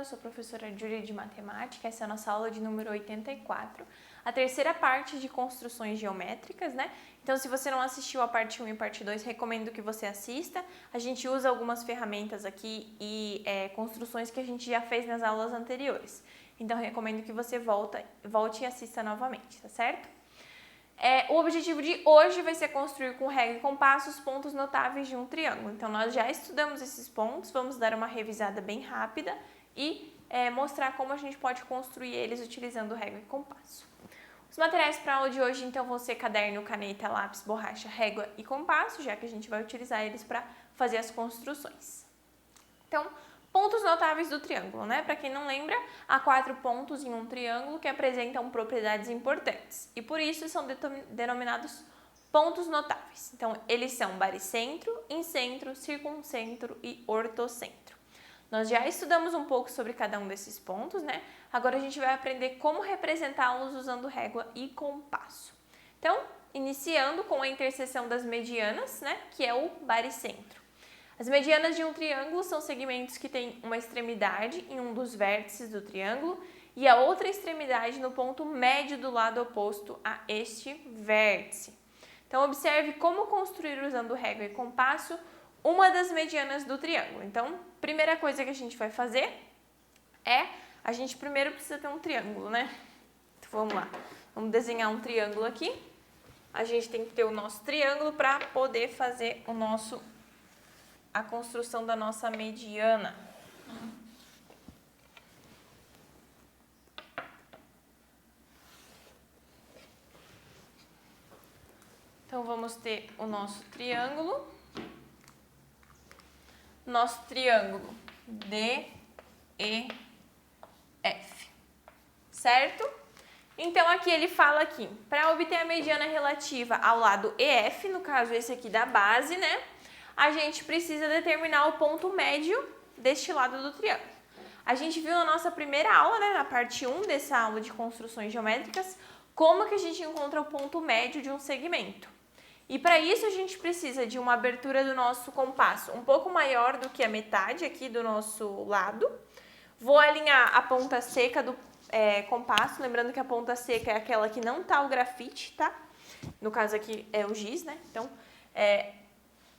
eu sou a professora Júlia de Matemática, essa é a nossa aula de número 84, a terceira parte de construções geométricas, né? Então, se você não assistiu a parte 1 e parte 2, recomendo que você assista. A gente usa algumas ferramentas aqui e construções que a gente já fez nas aulas anteriores. Então, recomendo que você volte e assista novamente, tá certo? O objetivo de hoje vai ser construir com régua e compasso os pontos notáveis de um triângulo. Então, nós já estudamos esses pontos, vamos dar uma revisada bem rápida e mostrar como a gente pode construir eles utilizando régua e compasso. Os materiais para a aula de hoje, então, vão ser caderno, caneta, lápis, borracha, régua e compasso, já que a gente vai utilizar eles para fazer as construções. Então, pontos notáveis do triângulo, né? Para quem não lembra, há 4 pontos em um triângulo que apresentam propriedades importantes e por isso são denominados pontos notáveis. Então, eles são baricentro, incentro, circuncentro e ortocentro. Nós já estudamos um pouco sobre cada um desses pontos, né? Agora a gente vai aprender como representá-los usando régua e compasso. Então, iniciando com a interseção das medianas, né? Que é o baricentro. As medianas de um triângulo são segmentos que têm uma extremidade em um dos vértices do triângulo e a outra extremidade no ponto médio do lado oposto a este vértice. Então, observe como construir usando régua e compasso uma das medianas do triângulo. Então, primeira coisa que a gente vai fazer a gente primeiro precisa ter um triângulo, né? Então, vamos lá. Vamos desenhar um triângulo aqui. A gente tem que ter o nosso triângulo para poder fazer a construção da nossa mediana. Então, vamos ter o nosso triângulo. Nosso triângulo DEF, certo? Então, aqui ele fala aqui, para obter a mediana relativa ao lado EF, no caso esse aqui da base, né? A gente precisa determinar o ponto médio deste lado do triângulo. A gente viu na nossa primeira aula, né, na parte 1 dessa aula de construções geométricas, como que a gente encontra o ponto médio de um segmento. E para isso a gente precisa de uma abertura do nosso compasso um pouco maior do que a metade aqui do nosso lado. Vou alinhar a ponta seca do compasso, lembrando que a ponta seca é aquela que não tá o grafite, tá? No caso aqui é o giz, né? Então,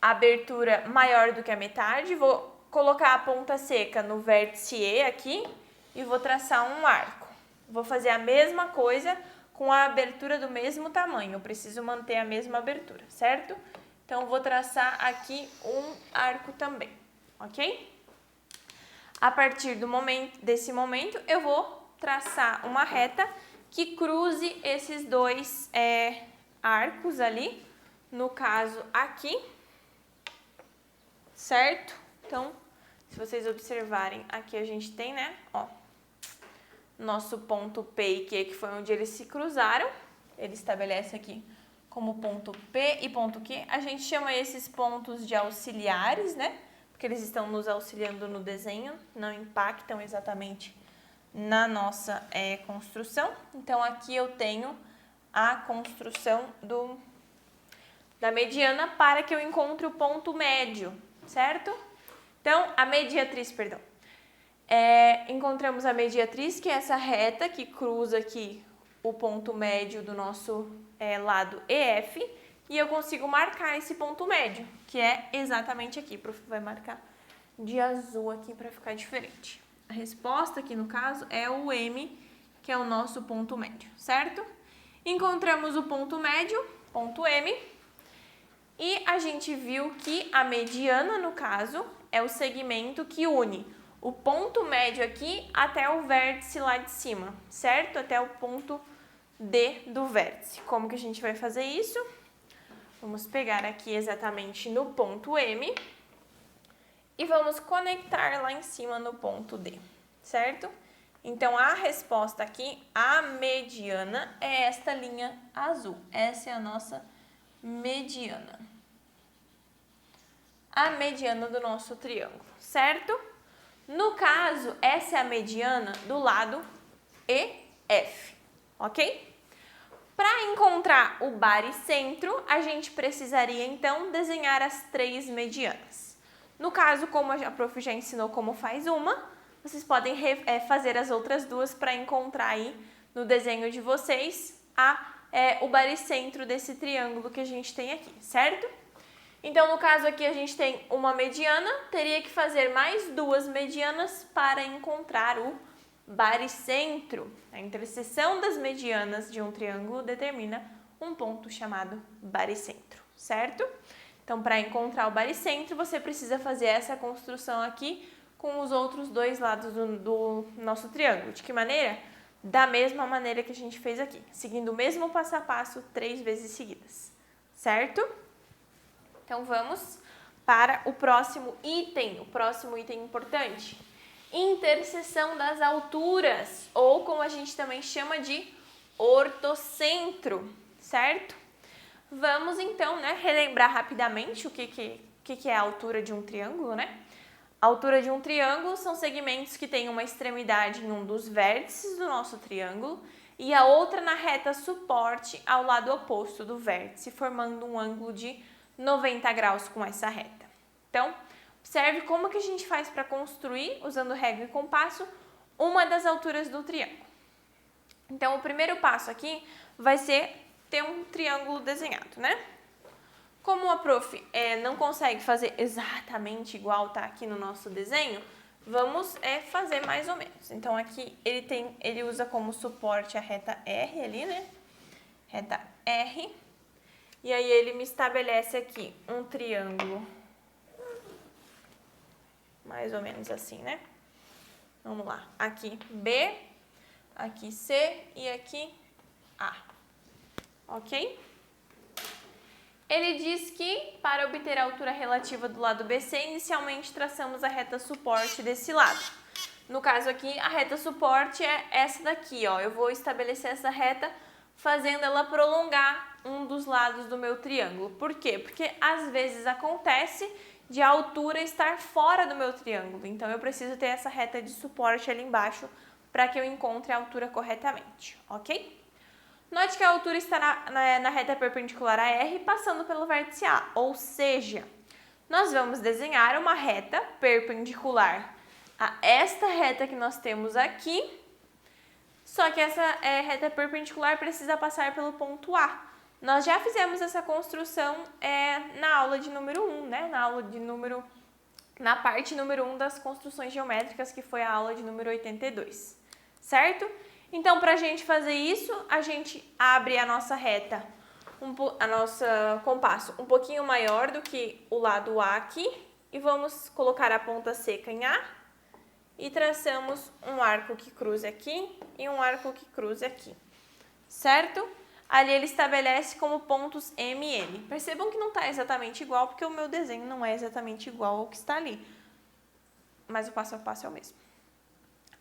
a abertura maior do que a metade, vou colocar a ponta seca no vértice E aqui e vou traçar um arco. Vou fazer a mesma coisa com a abertura do mesmo tamanho, eu preciso manter a mesma abertura, certo? Então, vou traçar aqui um arco também, ok? A partir desse momento, eu vou traçar uma reta que cruze esses dois arcos ali, no caso aqui, certo? Então, se vocês observarem, aqui a gente tem, né, ó, nosso ponto P e Q, que foi onde eles se cruzaram. Ele estabelece aqui como ponto P e ponto Q. A gente chama esses pontos de auxiliares, né? Porque eles estão nos auxiliando no desenho, não impactam exatamente na nossa construção. Então, aqui eu tenho a construção da mediana para que eu encontre o ponto médio, certo? Então, a mediatriz, perdão. Encontramos a mediatriz, que é essa reta que cruza aqui o ponto médio do nosso lado EF, e eu consigo marcar esse ponto médio, que é exatamente aqui. O prof vai marcar de azul aqui para ficar diferente. A resposta aqui, no caso, é o M, que é o nosso ponto médio, certo? Encontramos o ponto médio, ponto M, e a gente viu que a mediana, no caso, é o segmento que une o ponto médio aqui até o vértice lá de cima, certo? Até o ponto D do vértice. Como que a gente vai fazer isso? Vamos pegar aqui exatamente no ponto M e vamos conectar lá em cima no ponto D, certo? Então, a resposta aqui, a mediana, é esta linha azul. Essa é a nossa mediana. A mediana do nosso triângulo, certo? No caso, essa é a mediana do lado EF, ok? Para encontrar o baricentro, a gente precisaria, então, desenhar as 3 medianas. No caso, como a prof já ensinou como faz uma, vocês podem fazer as outras duas para encontrar aí no desenho de vocês o baricentro desse triângulo que a gente tem aqui, certo? Então, no caso aqui, a gente tem uma mediana, teria que fazer mais duas medianas para encontrar o baricentro. A interseção das medianas de um triângulo determina um ponto chamado baricentro, certo? Então, para encontrar o baricentro, você precisa fazer essa construção aqui com os outros dois lados do nosso triângulo. De que maneira? Da mesma maneira que a gente fez aqui, seguindo o mesmo passo a passo 3 vezes seguidas, certo? Então, vamos para o próximo item importante. Interseção das alturas, ou como a gente também chama de ortocentro, certo? Vamos então, relembrar rapidamente o que é a altura de um triângulo, né? A altura de um triângulo são segmentos que têm uma extremidade em um dos vértices do nosso triângulo e a outra na reta suporte ao lado oposto do vértice, formando um ângulo de 90 graus com essa reta. Então, observe como que a gente faz para construir, usando régua e compasso, uma das alturas do triângulo. Então, o primeiro passo aqui vai ser ter um triângulo desenhado, né? Como a prof não consegue fazer exatamente igual tá aqui no nosso desenho, vamos fazer mais ou menos. Então, aqui ele usa como suporte a reta R ali, né? Reta R. E aí, ele me estabelece aqui um triângulo, mais ou menos assim, né? Vamos lá. Aqui B, aqui C e aqui A. Ok? Ele diz que, para obter a altura relativa do lado BC, inicialmente traçamos a reta suporte desse lado. No caso aqui, a reta suporte é essa daqui, ó. Eu vou estabelecer essa reta fazendo ela prolongar um dos lados do meu triângulo. Por quê? Porque às vezes acontece de a altura estar fora do meu triângulo. Então, eu preciso ter essa reta de suporte ali embaixo para que eu encontre a altura corretamente, ok? Note que a altura está na reta perpendicular a R, passando pelo vértice A, ou seja, nós vamos desenhar uma reta perpendicular a esta reta que nós temos aqui, só que essa reta perpendicular precisa passar pelo ponto A. Nós já fizemos essa construção na aula de número 1, né? Na parte número 1 das construções geométricas, que foi a aula de número 82, certo? Então, para a gente fazer isso, a gente abre a nossa reta, a nossa compasso um pouquinho maior do que o lado A aqui e vamos colocar a ponta seca em A e traçamos um arco que cruze aqui e um arco que cruze aqui, certo? Ali ele estabelece como pontos M e N. Percebam que não está exatamente igual, porque o meu desenho não é exatamente igual ao que está ali, mas o passo a passo é o mesmo.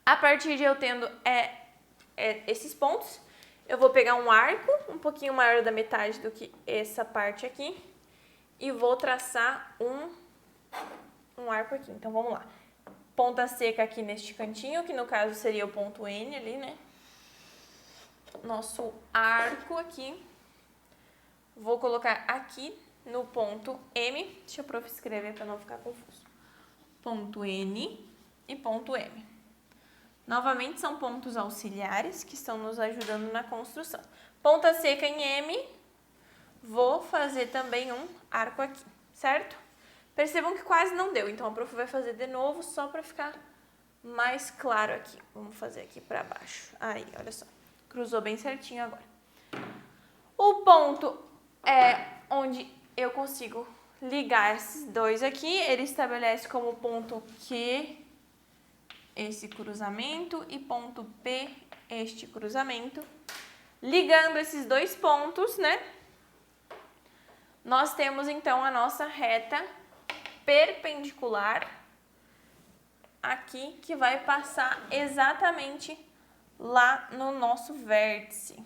A partir de eu tendo esses pontos, eu vou pegar um arco um pouquinho maior da metade do que essa parte aqui e vou traçar um arco aqui. Então, vamos lá. Ponta seca aqui neste cantinho, que no caso seria o ponto N ali, né? Nosso arco aqui. Vou colocar aqui no ponto M. Deixa eu prof escrever para não ficar confuso. Ponto N e ponto M. Novamente, são pontos auxiliares que estão nos ajudando na construção. Ponta seca em M, vou fazer também um arco aqui, certo? Percebam que quase não deu, então a prof vai fazer de novo só para ficar mais claro aqui. Vamos fazer aqui para baixo. Aí, olha só, cruzou bem certinho agora. O ponto onde eu consigo ligar esses dois aqui, ele estabelece como ponto Q esse cruzamento e ponto P, este cruzamento. Ligando esses dois pontos, né? Nós temos então a nossa reta perpendicular aqui, que vai passar exatamente lá no nosso vértice.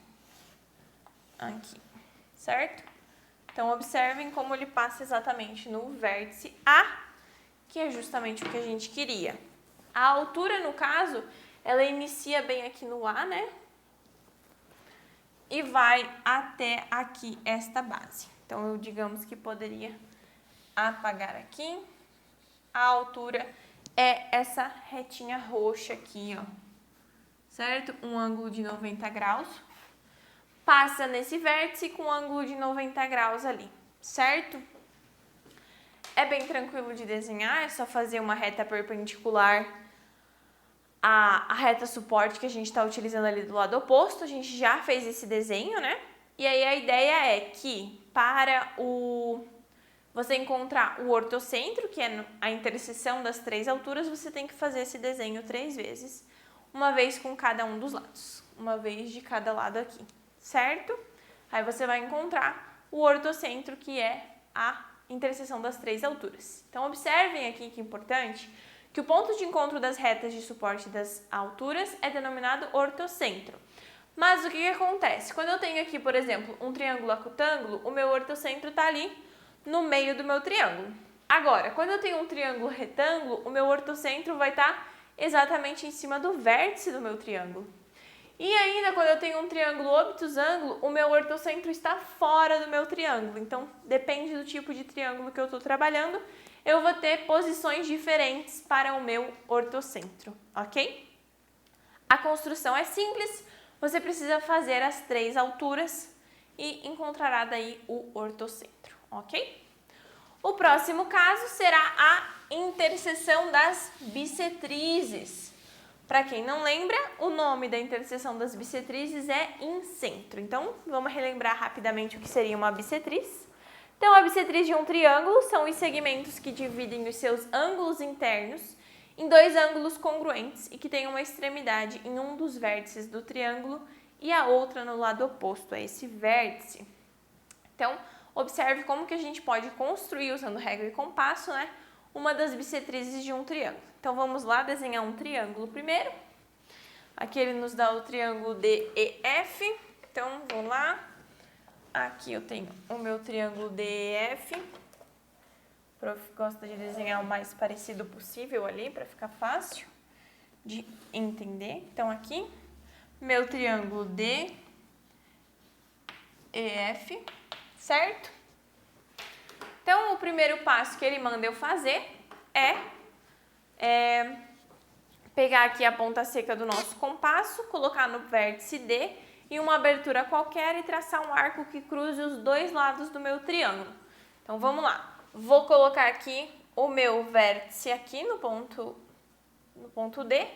Aqui, certo? Então, observem como ele passa exatamente no vértice A, que é justamente o que a gente queria. A altura, no caso, ela inicia bem aqui no A, né? E vai até aqui esta base. Então, eu digamos que poderia apagar aqui. A altura é essa retinha roxa aqui, ó, certo? Um ângulo de 90 graus. Passa nesse vértice com um ângulo de 90 graus ali, certo? É bem tranquilo de desenhar, é só fazer uma reta perpendicular à reta suporte que a gente está utilizando ali do lado oposto. A gente já fez esse desenho, né? E aí a ideia é que para você encontrar o ortocentro, que é a interseção das três alturas, você tem que fazer esse desenho 3 vezes, uma vez com cada um dos lados, uma vez de cada lado aqui, certo? Aí você vai encontrar o ortocentro, que é a interseção das três alturas. Então, observem aqui que é importante que o ponto de encontro das retas de suporte das alturas é denominado ortocentro. Mas o que acontece? Quando eu tenho aqui, por exemplo, um triângulo acutângulo, o meu ortocentro está ali no meio do meu triângulo. Agora, quando eu tenho um triângulo retângulo, o meu ortocentro vai estar exatamente em cima do vértice do meu triângulo. E ainda, quando eu tenho um triângulo obtusângulo, o meu ortocentro está fora do meu triângulo. Então, depende do tipo de triângulo que eu estou trabalhando, eu vou ter posições diferentes para o meu ortocentro, ok? A construção é simples, você precisa fazer as três alturas e encontrará daí o ortocentro, ok? O próximo caso será a interseção das bissetrizes. Para quem não lembra, o nome da interseção das bissetrizes é incentro. Então, vamos relembrar rapidamente o que seria uma bissetriz. Então, a bissetriz de um triângulo são os segmentos que dividem os seus ângulos internos em dois ângulos congruentes e que têm uma extremidade em um dos vértices do triângulo e a outra no lado oposto a esse vértice. Então, observe como que a gente pode construir, usando régua e compasso, né, uma das bissetrizes de um triângulo. Então, vamos lá desenhar um triângulo primeiro. Aqui ele nos dá o triângulo DEF. Então, vamos lá. Aqui eu tenho o meu triângulo DEF. O prof gosta de desenhar o mais parecido possível ali, para ficar fácil de entender. Então, aqui, meu triângulo DEF, certo? Então, o primeiro passo que ele manda eu fazer é pegar aqui a ponta seca do nosso compasso, colocar no vértice D em uma abertura qualquer e traçar um arco que cruze os dois lados do meu triângulo. Então, vamos lá. Vou colocar aqui o meu vértice aqui no ponto D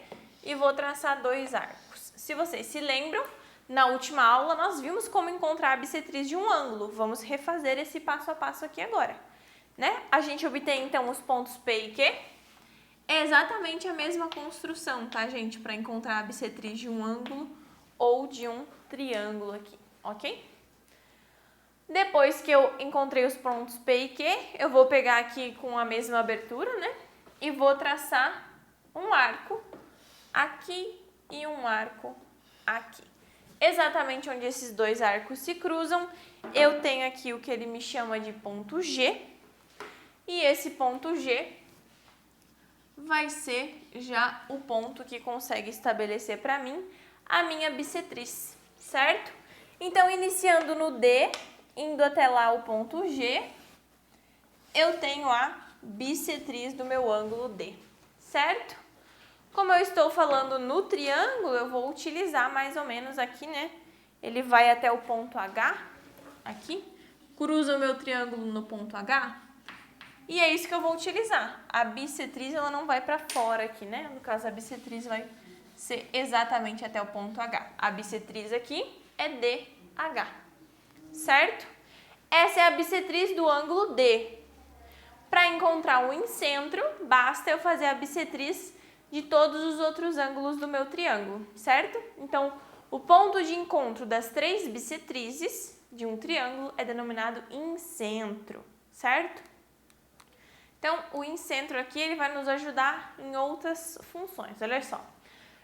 e vou traçar dois arcos. Se vocês se lembram, na última aula nós vimos como encontrar a bissetriz de um ângulo. Vamos refazer esse passo a passo aqui agora, né? A gente obtém, então, os pontos P e Q. É exatamente a mesma construção, tá, gente? Para encontrar a bissetriz de um ângulo ou de um triângulo aqui, ok? Depois que eu encontrei os pontos P e Q, eu vou pegar aqui com a mesma abertura, né? E vou traçar um arco aqui e um arco aqui. Exatamente onde esses dois arcos se cruzam, eu tenho aqui o que ele me chama de ponto G. E esse ponto G vai ser já o ponto que consegue estabelecer para mim a minha bissetriz, certo? Então, iniciando no D, indo até lá o ponto G, eu tenho a bissetriz do meu ângulo D, certo? Como eu estou falando no triângulo, eu vou utilizar mais ou menos aqui, né? Ele vai até o ponto H, aqui, cruza o meu triângulo no ponto H, e é isso que eu vou utilizar. A bissetriz, ela não vai para fora aqui, né? No caso, a bissetriz vai ser exatamente até o ponto H. A bissetriz aqui é DH, certo? Essa é a bissetriz do ângulo D. Para encontrar o incentro, basta eu fazer a bissetriz de todos os outros ângulos do meu triângulo, certo? Então, o ponto de encontro das três bissetrizes de um triângulo é denominado incentro, certo? Então, o incentro aqui, ele vai nos ajudar em outras funções, olha só.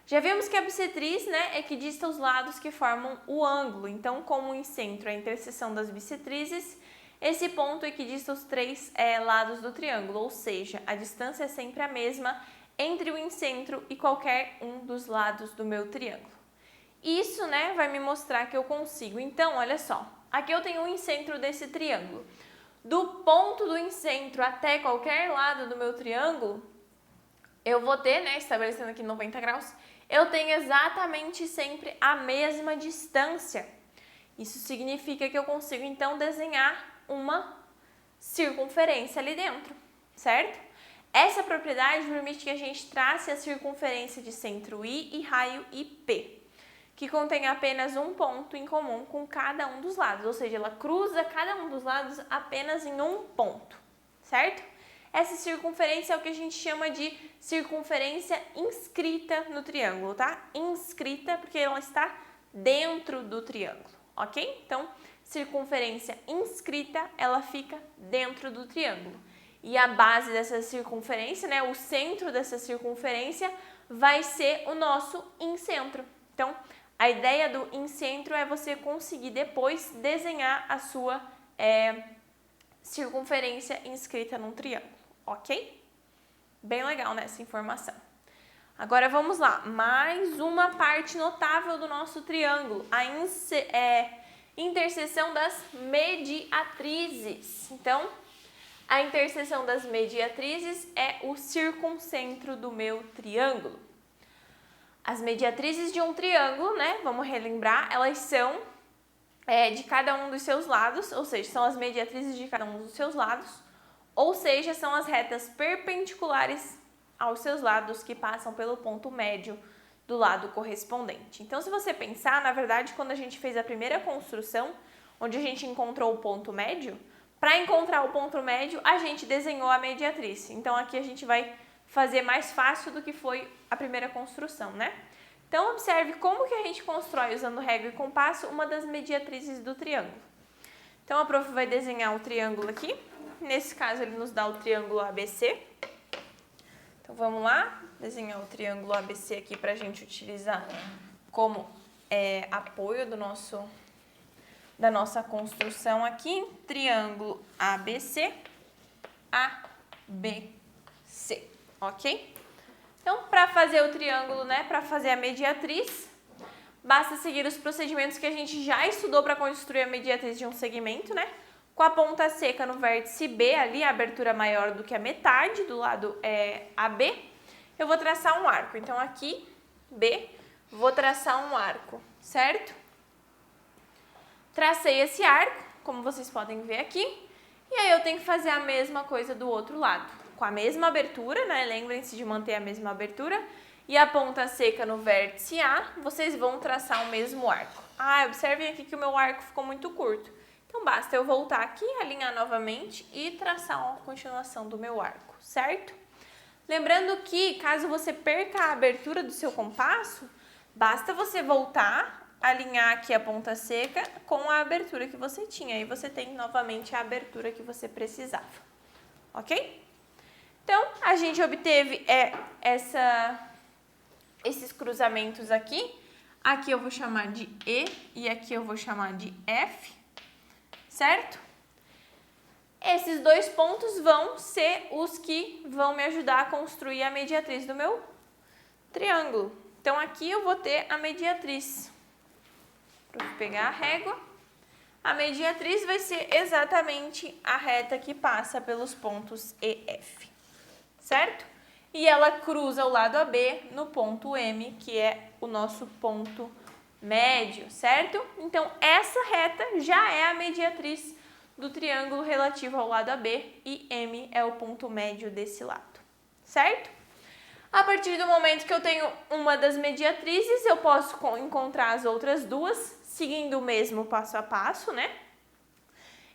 Já vimos que a bissetriz, né, equidista os lados que formam o ângulo. Então, como o incentro é a interseção das bissetrizes, esse ponto equidista os três lados do triângulo, ou seja, a distância é sempre a mesma entre o incentro e qualquer um dos lados do meu triângulo. Isso, né, vai me mostrar que eu consigo. Então, olha só, aqui eu tenho o incentro desse triângulo. Do ponto do incentro até qualquer lado do meu triângulo, eu vou ter, né, estabelecendo aqui 90 graus, eu tenho exatamente sempre a mesma distância. Isso significa que eu consigo, então, desenhar uma circunferência ali dentro, certo? Essa propriedade permite que a gente trace a circunferência de centro I e raio IP, que contém apenas um ponto em comum com cada um dos lados, ou seja, ela cruza cada um dos lados apenas em um ponto, certo? Essa circunferência é o que a gente chama de circunferência inscrita no triângulo, tá? Inscrita porque ela está dentro do triângulo, ok? Então, circunferência inscrita, ela fica dentro do triângulo. E a base dessa circunferência, né, o centro dessa circunferência vai ser o nosso incentro. Então, a ideia do incentro é você conseguir depois desenhar a sua circunferência inscrita num triângulo, ok? Bem legal, né, essa informação. Agora vamos lá, mais uma parte notável do nosso triângulo, a interseção das mediatrizes. Então, a interseção das mediatrizes é o circuncentro do meu triângulo. As mediatrizes de um triângulo, né, vamos relembrar, elas são de cada um dos seus lados, ou seja, são as mediatrizes de cada um dos seus lados, ou seja, são as retas perpendiculares aos seus lados que passam pelo ponto médio do lado correspondente. Então, se você pensar, na verdade, quando a gente fez a primeira construção, onde a gente encontrou o ponto médio, para encontrar o ponto médio, a gente desenhou a mediatriz. Então, aqui a gente vai fazer mais fácil do que foi a primeira construção, né? Então, observe como que a gente constrói, usando régua e compasso, uma das mediatrizes do triângulo. Então, a prof vai desenhar o triângulo aqui. Nesse caso, ele nos dá o triângulo ABC. Então, vamos lá, desenhar o triângulo ABC aqui para a gente utilizar como apoio da nossa construção aqui. Triângulo ABC, ABC, ok? Então, para fazer o triângulo, né, para fazer a mediatriz, basta seguir os procedimentos que a gente já estudou para construir a mediatriz de um segmento, né? Com a ponta seca no vértice B, ali a abertura maior do que a metade do lado AB, eu vou traçar um arco. Então, aqui, B, vou traçar um arco, certo? Tracei esse arco, como vocês podem ver aqui, e aí eu tenho que fazer a mesma coisa do outro lado. Com a mesma abertura, né? Lembrem-se de manter a mesma abertura. E a ponta seca no vértice A, vocês vão traçar o mesmo arco. Observem aqui que o meu arco ficou muito curto. Então, basta eu voltar aqui, alinhar novamente e traçar uma continuação do meu arco, certo? Lembrando que, caso você perca a abertura do seu compasso, basta você voltar, alinhar aqui a ponta seca com a abertura que você tinha. Aí você tem novamente a abertura que você precisava, ok? Então, a gente obteve esses cruzamentos aqui. Aqui eu vou chamar de E e aqui eu vou chamar de F, certo? Esses dois pontos vão ser os que vão me ajudar a construir a mediatriz do meu triângulo. Então, aqui eu vou ter a mediatriz. Vou pegar a régua. A mediatriz vai ser exatamente a reta que passa pelos pontos E, F. Certo? E ela cruza o lado AB no ponto M, que é o nosso ponto médio, certo? Então, essa reta já é a mediatriz do triângulo relativo ao lado AB e M é o ponto médio desse lado, certo? A partir do momento que eu tenho uma das mediatrizes, eu posso encontrar as outras duas, seguindo o mesmo passo a passo, né?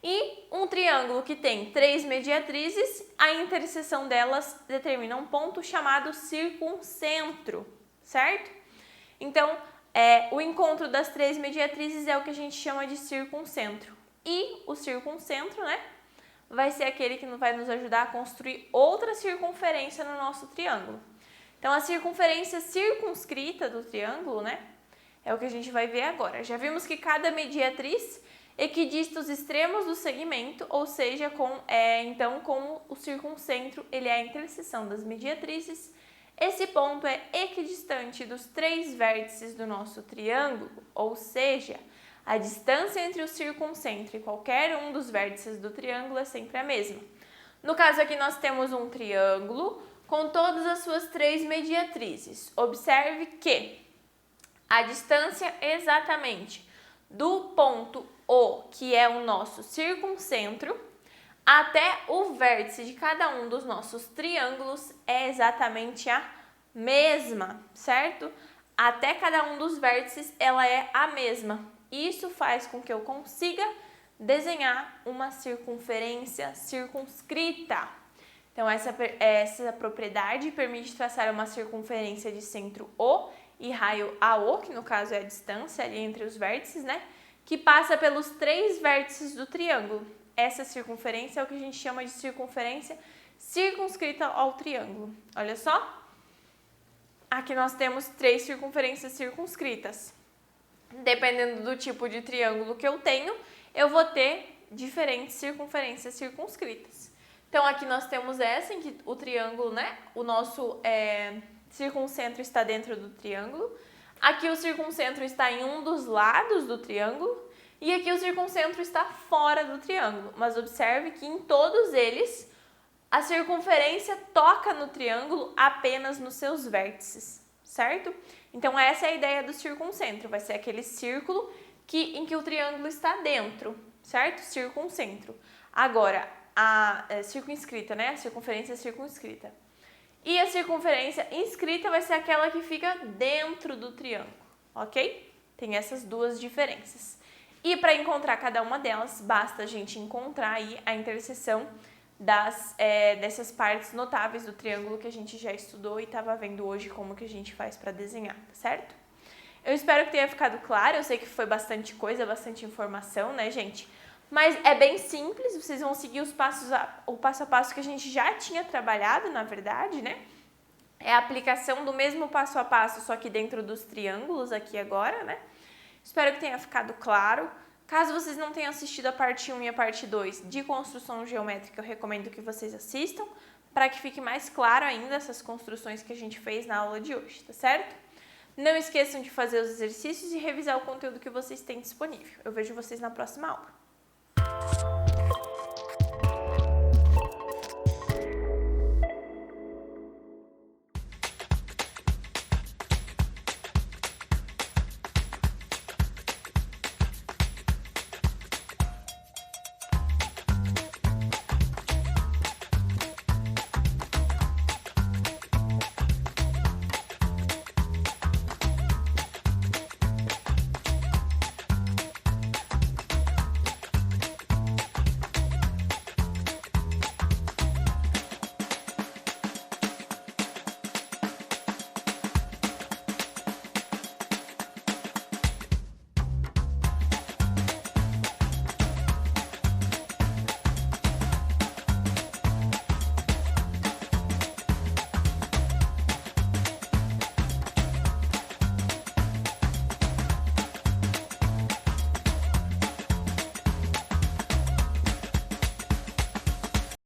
E um triângulo que tem 3 mediatrizes, a interseção delas determina um ponto chamado circuncentro, certo? Então, o encontro das 3 mediatrizes é o que a gente chama de circuncentro. E o circuncentro, né, vai ser aquele que vai nos ajudar a construir outra circunferência no nosso triângulo. Então, a circunferência circunscrita do triângulo, né, é o que a gente vai ver agora. Já vimos que cada mediatriz equidista os extremos do segmento, ou seja, então, como o circuncentro ele é a interseção das mediatrizes, esse ponto é equidistante dos 3 vértices do nosso triângulo, ou seja, a distância entre o circuncentro e qualquer um dos vértices do triângulo é sempre a mesma. No caso aqui, nós temos um triângulo com todas as suas 3 mediatrizes. Observe que a distância exatamente do ponto O, que é o nosso circuncentro, até o vértice de cada um dos nossos triângulos é exatamente a mesma, certo? Até cada um dos vértices ela é a mesma. Isso faz com que eu consiga desenhar uma circunferência circunscrita. Então, essa propriedade permite traçar uma circunferência de centro O e raio AO, que no caso é a distância ali entre os vértices, né? Que passa pelos 3 vértices do triângulo. Essa circunferência é o que a gente chama de circunferência circunscrita ao triângulo. Olha só. Aqui nós temos 3 circunferências circunscritas. Dependendo do tipo de triângulo que eu tenho, eu vou ter diferentes circunferências circunscritas. Então, aqui nós temos essa, em que o triângulo, né? O nosso circuncentro está dentro do triângulo. Aqui o circuncentro está em um dos lados do triângulo. E aqui o circuncentro está fora do triângulo. Mas observe que em todos eles, a circunferência toca no triângulo apenas nos seus vértices, certo? Então, essa é a ideia do circuncentro. Vai ser aquele círculo em que o triângulo está dentro, certo? Circuncentro. Agora, a circunscrita, né? A circunferência circunscrita. E a circunferência inscrita vai ser aquela que fica dentro do triângulo, ok? Tem essas duas diferenças. E para encontrar cada uma delas, basta a gente encontrar aí a interseção dessas partes notáveis do triângulo que a gente já estudou e estava vendo hoje como que a gente faz para desenhar, tá certo? Eu espero que tenha ficado claro, eu sei que foi bastante coisa, bastante informação, né, gente? Mas é bem simples, vocês vão seguir o passo a passo que a gente já tinha trabalhado, na verdade, né? É a aplicação do mesmo passo a passo, só que dentro dos triângulos aqui agora, né? Espero que tenha ficado claro. Caso vocês não tenham assistido a parte 1 e a parte 2 de construção geométrica, eu recomendo que vocês assistam, para que fique mais claro ainda essas construções que a gente fez na aula de hoje, tá certo? Não esqueçam de fazer os exercícios e revisar o conteúdo que vocês têm disponível. Eu vejo vocês na próxima aula.